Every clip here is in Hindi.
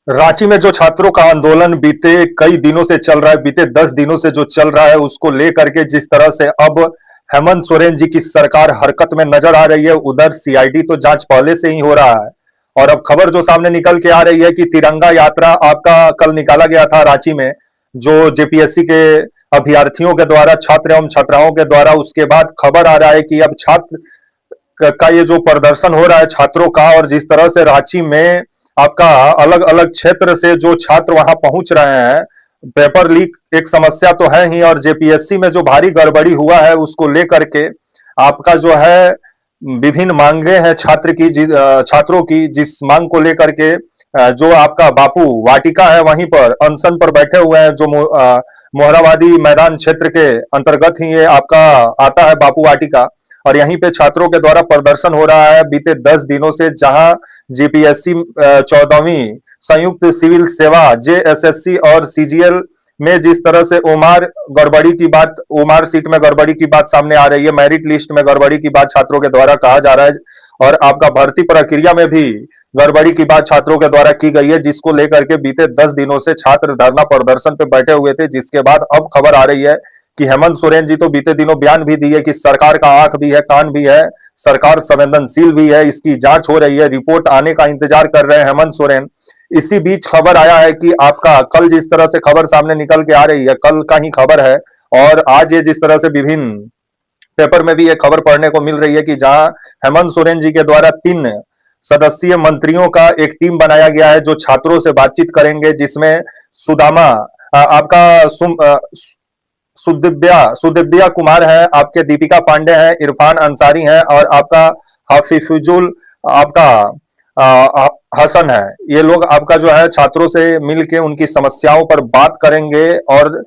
रांची में जो छात्रों का आंदोलन बीते कई दिनों से चल रहा है, बीते 10 दिनों से जो चल रहा है, उसको लेकर के जिस तरह से अब हेमंत सोरेन जी की सरकार हरकत में नजर आ रही है, उधर सीआईडी तो जांच पहले से ही हो रहा है। और अब खबर जो सामने निकल के आ रही है कि तिरंगा यात्रा आपका कल निकाला गया था रांची में, जो जेपीएससी के अभ्यर्थियों के द्वारा, छात्र एवं छात्राओं के द्वारा। उसके बाद खबर आ रहा है कि अब छात्र का ये जो प्रदर्शन हो रहा है छात्रों का, और जिस तरह से रांची में आपका अलग अलग क्षेत्र से जो छात्र वहां पहुंच रहे हैं, पेपर लीक एक समस्या तो है ही, और जेपीएससी में जो भारी गड़बड़ी हुआ है उसको लेकर के आपका जो है विभिन्न मांगे हैं छात्रों की, जिस मांग को लेकर के जो आपका बापू वाटिका है वहीं पर अनशन पर बैठे हुए हैं, जो मोहराबादी मैदान क्षेत्र के अंतर्गत ही ये आपका आता है बापू वाटिका। और यहीं पे छात्रों के द्वारा प्रदर्शन हो रहा है बीते 10 दिनों से, जहां जीपीएससी 14वीं संयुक्त सिविल सेवा जेएसएससी और सीजीएल में जिस तरह से ओमार सीट में गड़बड़ी की बात सामने आ रही है, मेरिट लिस्ट में गड़बड़ी की बात छात्रों के द्वारा कहा जा रहा है, और आपका भर्ती प्रक्रिया में भी गड़बड़ी की बात छात्रों के द्वारा की गई है, जिसको लेकर के बीते 10 दिनों से छात्र धरना प्रदर्शन पे बैठे हुए थे। जिसके बाद अब खबर आ रही है कि हेमंत सोरेन जी तो बीते दिनों बयान भी दिए कि सरकार का आंख भी है, कान भी है, सरकार संवेदनशील भी है, इसकी जांच हो रही है, रिपोर्ट आने का इंतजार कर रहे हैं हेमंत सोरेन। इसी बीच खबर आया है कि आपका कल जिस तरह से खबर सामने निकल के आ रही है, कल का ही खबर है, और आज ये जिस तरह से विभिन्न पेपर में भी ये खबर पढ़ने को मिल रही है कि जहां हेमंत सोरेन जी के द्वारा 3 सदस्यीय मंत्रियों का एक टीम बनाया गया है जो छात्रों से बातचीत करेंगे, जिसमें सुदामा आपका सुदिव्या कुमार है, आपके दीपिका पांडे हैं, इरफान अंसारी हैं, और आपका हाफिजुल आपका हसन है। ये लोग आपका जो है छात्रों से मिलके उनकी समस्याओं पर बात करेंगे, और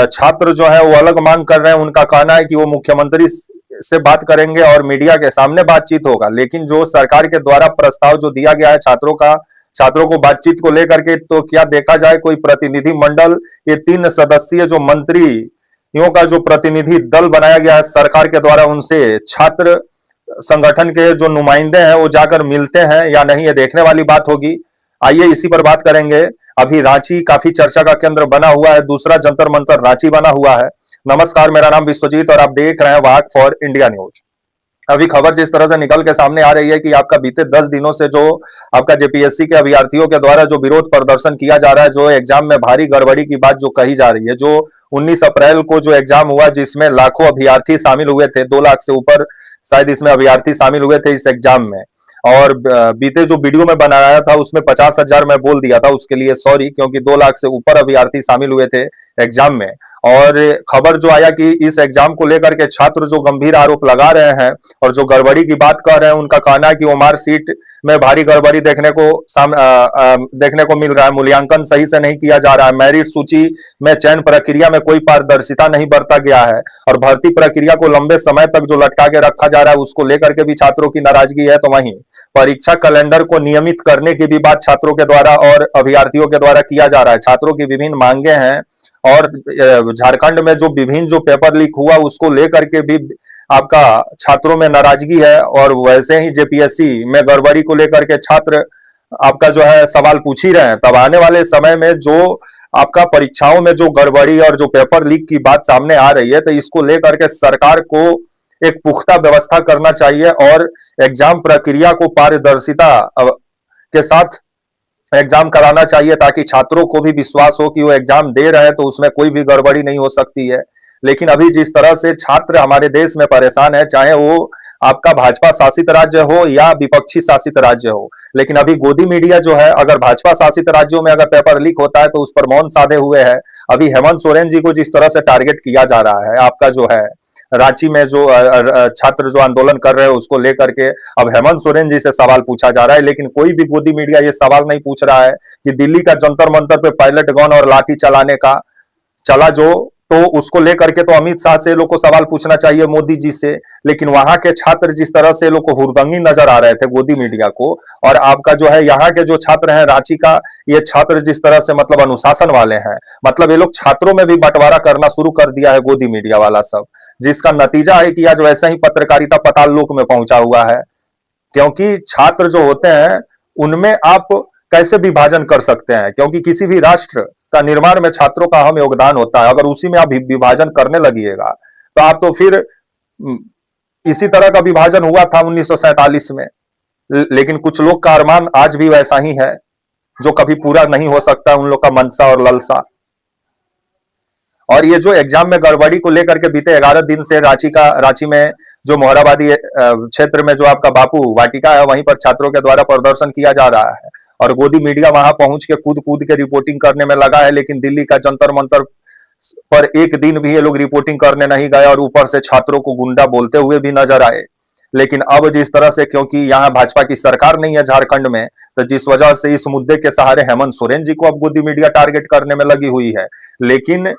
छात्र जो है वो अलग मांग कर रहे हैं। उनका कहना है कि वो मुख्यमंत्री से बात करेंगे और मीडिया के सामने बातचीत होगा, लेकिन जो सरकार के द्वारा प्रस्ताव जो दिया गया है छात्रों को बातचीत को लेकर के, तो क्या देखा जाए कोई प्रतिनिधि मंडल, ये 3 सदस्यीय जो मंत्रियों का जो प्रतिनिधि दल बनाया गया है सरकार के द्वारा, उनसे छात्र संगठन के जो नुमाइंदे हैं वो जाकर मिलते हैं या नहीं, ये देखने वाली बात होगी। आइए इसी पर बात करेंगे। अभी रांची काफी चर्चा का केंद्र बना हुआ है, दूसरा जंतर मंतर रांची बना हुआ है। नमस्कार, मेरा नाम विश्वजीत और आप देख रहे हैं वाक फॉर इंडिया न्यूज। अभी खबर जिस तरह से निकल के सामने आ रही है कि आपका बीते 10 दिनों से जो आपका जेपीएससी के अभ्यर्थियों के द्वारा जो विरोध प्रदर्शन किया जा रहा है, जो एग्जाम में भारी गड़बड़ी की बात जो कही जा रही है, जो 19 अप्रैल को जो एग्जाम हुआ जिसमें लाखों अभ्यर्थी शामिल हुए थे, 2 लाख से ऊपर शायद इसमें अभ्यर्थी शामिल हुए थे इस एग्जाम में, और बीते जो वीडियो में बनाया था उसमें 50,000 मैं बोल दिया था, उसके लिए सॉरी, क्योंकि 2 लाख से ऊपर अभ्यर्थी शामिल हुए थे एग्जाम में। और खबर जो आया कि इस एग्जाम को लेकर के छात्र जो गंभीर आरोप लगा रहे हैं और जो गड़बड़ी की बात कर रहे हैं, उनका कहना है कि ओमार सीट में भारी गड़बड़ी देखने को मिल रहा है, मूल्यांकन सही से नहीं किया जा रहा है, मेरिट सूची में चयन प्रक्रिया में कोई पारदर्शिता नहीं बरता गया है, और भर्ती प्रक्रिया को लंबे समय तक जो लटका के रखा जा रहा है उसको लेकर के भी छात्रों की नाराजगी है। तो वहीं परीक्षा कैलेंडर को नियमित करने की भी बात छात्रों के द्वारा और अभ्यर्थियों के द्वारा किया जा रहा है। छात्रों की विभिन्न मांगे हैं, और झारखंड में जो विभिन्न जो पेपर लीक हुआ उसको लेकर के भी आपका छात्रों में नाराजगी है, और वैसे ही जेपीएससी में गड़बड़ी को लेकर के छात्र आपका जो है सवाल पूछ ही रहे हैं। तब आने वाले समय में जो आपका परीक्षाओं में जो गड़बड़ी और जो पेपर लीक की बात सामने आ रही है, तो इसको लेकर के सरकार को एक पुख्ता व्यवस्था करना चाहिए, और एग्जाम प्रक्रिया को पारदर्शिता के साथ एग्जाम कराना चाहिए, ताकि छात्रों को भी विश्वास हो कि वो एग्जाम दे रहे हैं तो उसमें कोई भी गड़बड़ी नहीं हो सकती है। लेकिन अभी जिस तरह से छात्र हमारे देश में परेशान है, चाहे वो आपका भाजपा शासित राज्य हो या विपक्षी शासित राज्य हो, लेकिन अभी गोदी मीडिया जो है, अगर भाजपा शासित राज्यों में अगर पेपर लीक होता है तो उस पर मौन साधे हुए है। अभी हेमंत सोरेन जी को जिस तरह से टारगेट किया जा रहा है, आपका जो है रांची में जो छात्र जो आंदोलन कर रहे हैं उसको लेकर के अब हेमंत सोरेन जी से सवाल पूछा जा रहा है, लेकिन कोई भी गोदी मीडिया ये सवाल नहीं पूछ रहा है कि दिल्ली का जंतर मंतर पे पायलट गन और लाठी चलाने का चला जो, तो उसको लेकर के तो अमित शाह से लोग को सवाल पूछना चाहिए, मोदी जी से। लेकिन वहां के छात्र जिस तरह से लोग को हुरदंगी नजर आ रहे थे गोदी मीडिया को, और आपका जो है यहाँ के जो छात्र हैं रांची का, ये छात्र जिस तरह से मतलब अनुशासन वाले हैं, मतलब ये लोग छात्रों में भी बंटवारा करना शुरू कर दिया है गोदी मीडिया वाला सब, जिसका नतीजा है कि आज वैसे ही पत्रकारिता पाताल लोक में पहुंचा हुआ है। क्योंकि छात्र जो होते हैं उनमें आप कैसे विभाजन कर सकते हैं, क्योंकि किसी भी राष्ट्र का निर्माण में छात्रों का अहम योगदान होता है। अगर उसी में आप विभाजन करने लगिएगा तो आप तो फिर इसी तरह का विभाजन हुआ था 1947 में। लेकिन कुछ लोग का अरमान आज भी वैसा ही है जो कभी पूरा नहीं हो सकता, उन लोग का मनसा और ललसा। और ये जो एग्जाम में गड़बड़ी को लेकर के बीते 11 दिन से रांची में जो मोहराबादी क्षेत्र में जो आपका बापू वाटिका है, वहीं पर छात्रों के द्वारा प्रदर्शन किया जा रहा है और गोदी मीडिया वहां पहुंच के कूद कूद के रिपोर्टिंग करने में लगा है। लेकिन दिल्ली का जंतर मंतर पर एक दिन भी ये लोग रिपोर्टिंग करने नहीं गए और ऊपर से छात्रों को गुंडा बोलते हुए भी नजर आए। लेकिन अब जिस तरह से, क्योंकि यहाँ भाजपा की सरकार नहीं है झारखंड में, तो जिस वजह से इस मुद्दे के सहारे हेमंत सोरेन जी को अब गोदी मीडिया टारगेट करने में लगी हुई है। लेकिन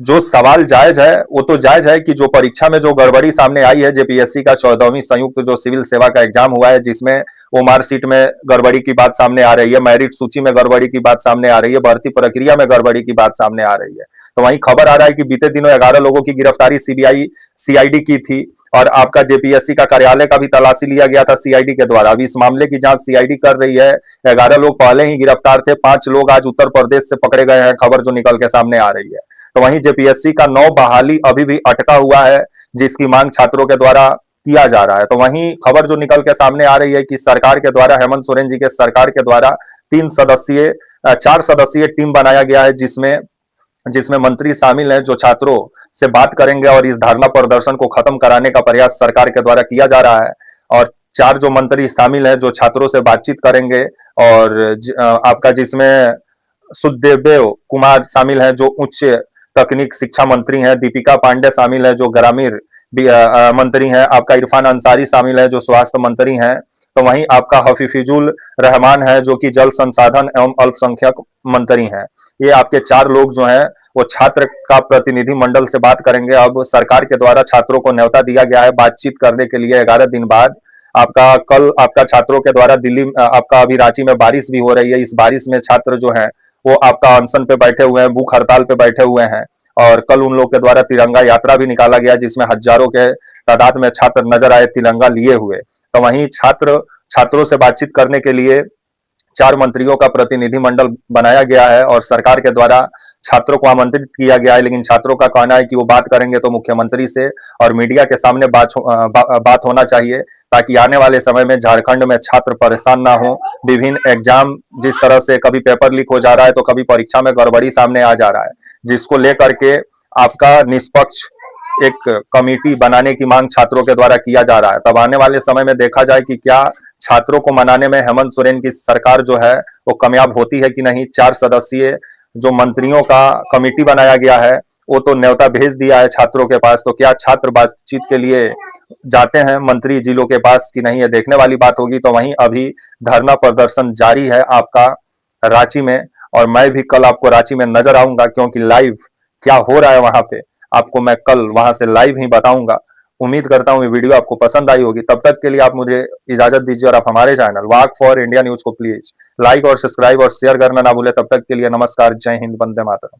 जो सवाल जायज है वो तो जायज है कि जो परीक्षा में जो गड़बड़ी सामने आई है, जेपीएससी का 14वीं संयुक्त जो सिविल सेवा का एग्जाम हुआ है, जिसमें वो मार्कशीट में गड़बड़ी की बात सामने आ रही है, मेरिट सूची में गड़बड़ी की बात सामने आ रही है, भर्ती प्रक्रिया में गड़बड़ी की बात सामने आ रही है। तो वहीं खबर आ रहा है कि बीते दिनों 11 लोगों की गिरफ्तारी सीआईडी की थी और आपका जेपीएससी का कार्यालय का भी तलाशी लिया गया था सीआईडी के द्वारा। अभी इस मामले की जांच सीआईडी कर रही है। 11 लोग पहले ही गिरफ्तार थे, 5 लोग आज उत्तर प्रदेश से पकड़े गए हैं, खबर जो निकल के सामने आ रही है। तो वहीं जेपीएससी का 9 बहाली अभी भी अटका हुआ है, जिसकी मांग छात्रों के द्वारा किया जा रहा है। तो वहीं खबर जो निकल के सामने आ रही है कि सरकार के द्वारा, हेमंत सोरेन जी के सरकार के द्वारा 4 सदस्यीय टीम बनाया गया है, जिसमें मंत्री शामिल हैं जो छात्रों से बात करेंगे और इस धरना प्रदर्शन को खत्म कराने का प्रयास सरकार के द्वारा किया जा रहा है। और 4 जो मंत्री शामिल हैं जो छात्रों से बातचीत करेंगे और आपका जिसमें सुखदेव कुमार शामिल हैं जो उच्च तकनीक शिक्षा मंत्री हैं, दीपिका पांडे शामिल है जो ग्रामीण मंत्री हैं, आपका इरफान अंसारी शामिल है जो स्वास्थ्य मंत्री हैं। तो वहीं आपका हफीजुल रहमान है जो कि जल संसाधन एवं अल्पसंख्यक मंत्री हैं। ये आपके 4 लोग जो हैं वो छात्र का प्रतिनिधि मंडल से बात करेंगे। अब सरकार के द्वारा छात्रों को न्योता दिया गया है बातचीत करने के लिए 11 दिन बाद। कल आपका छात्रों के द्वारा दिल्ली, आपका अभी रांची में बारिश भी हो रही है, इस बारिश में छात्र जो हैं वो आपका अनशन पे बैठे हुए हैं, भूख हड़ताल पे बैठे हुए हैं। और कल उन लोग के द्वारा तिरंगा यात्रा भी निकाला गया जिसमें हजारों के तादाद में छात्र नजर आए तिरंगा लिए हुए। तो वहीं छात्रों से बातचीत करने के लिए 4 मंत्रियों का प्रतिनिधि मंडल बनाया गया है और सरकार के द्वारा छात्रों को आमंत्रित किया गया है। लेकिन छात्रों का कहना है कि वो बात करेंगे तो मुख्यमंत्री से और मीडिया के सामने बात होना चाहिए, ताकि आने वाले समय में झारखंड में छात्र परेशान ना हो। विभिन्न एग्जाम जिस तरह से कभी पेपर लीक हो जा रहा है तो कभी परीक्षा में गड़बड़ी सामने आ जा रहा है, जिसको लेकर के आपका निष्पक्ष एक कमेटी बनाने की मांग छात्रों के द्वारा किया जा रहा है। तब आने वाले समय में देखा जाए कि क्या छात्रों को मनाने में हेमंत सोरेन की सरकार जो है वो कामयाब होती है कि नहीं। 4 सदस्यीय जो मंत्रियों का कमेटी बनाया गया है वो तो न्योता भेज दिया है छात्रों के पास, तो क्या छात्र बातचीत के लिए जाते हैं मंत्री जिलों के पास कि नहीं, ये देखने वाली बात होगी। तो वहीं अभी धरना प्रदर्शन जारी है आपका रांची में, और मैं भी कल आपको रांची में नजर आऊंगा, क्योंकि लाइव क्या हो रहा है वहां पे आपको मैं कल वहां से लाइव ही बताऊंगा। उम्मीद करता हूं ये वीडियो आपको पसंद आई होगी। तब तक के लिए आप मुझे इजाजत दीजिए और आप हमारे channel walk for India news को प्लीज लाइक और सब्सक्राइब और शेयर करना ना भूले। तब तक के लिए नमस्कार, जय हिंद, वंदे मातरम।